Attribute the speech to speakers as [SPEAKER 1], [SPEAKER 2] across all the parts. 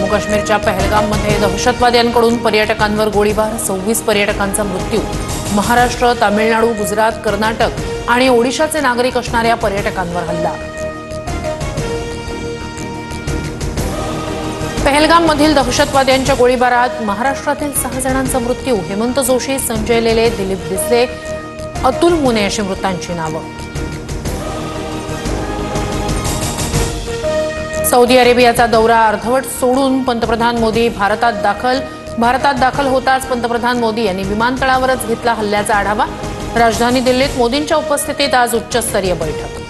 [SPEAKER 1] जम्मू काश्मीरच्या पहलगाममध्ये दहशतवाद्यांकडून पर्यटकांवर गोळीबार, 26 पर्यटकांचा मृत्यू। महाराष्ट्र, तामिळनाडू, गुजरात, कर्नाटक आणि ओडिशाचे नागरिक असणाऱ्या पर्यटकांवर हल्ला। पहलगाममधील दहशतवाद्यांच्या गोळीबारात महाराष्ट्रातील 6 जणांचा मृत्यू। हेमंत जोशी, संजय लेले, दिलीप डिसले, अतुल मुने अशी मृतांची नावं। सौदी अरेबियाचा दौरा अर्धवट सोडून पंतप्रधान मोदी भारतात दाखल होताच पंतप्रधान मोदी यांनी विमानतळावरच घेतला हल्ल्याचा आढावा। राजधानी दिल्लीत मोदींच्या उपस्थितीत आज उच्चस्तरीय बैठक।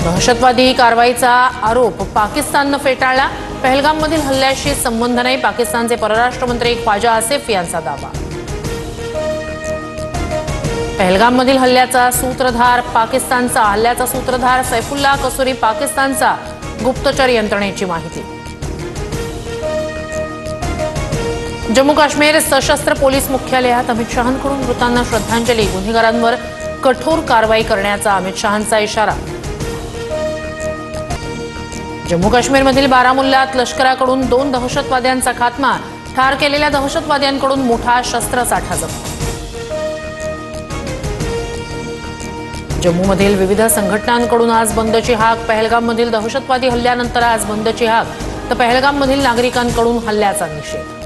[SPEAKER 1] दहशतवादी कारवाईचा आरोप पाकिस्ताननं फेटाळला। पहलगाममधील हल्ल्याशी संबंध नाही, पाकिस्तानचे परराष्ट्र मंत्री ख्वाजा आसिफ यांचा दावा। पहलगाममधील हल्ल्याचा सूत्रधार सैफुल्ला कसुरी पाकिस्तानचा, गुप्तचर यंत्रणेची माहिती। जम्मू काश्मीर सशस्त्र पोलीस मुख्यालयात अमित शहांकडून मृतांना श्रद्धांजली, गुन्हेगारांवर कठोर कारवाई करण्याचा अमित शहांचा इशारा। जम्मू काश्मीरमधील बारामुल्लात लष्कराकडून 2 दहशतवाद्यांचा खात्मा, ठार केलेल्या दहशतवाद्यांकडून मोठा शस्त्रसाठा जप्त। जम्मूमधील विविध संघटनांकडून आज बंदची हाक। पहलगाममधील दहशतवादी हल्ल्यानंतर आज बंदची हाक, तर पहलगाममधील नागरिकांकडून हल्ल्याचा निषेध।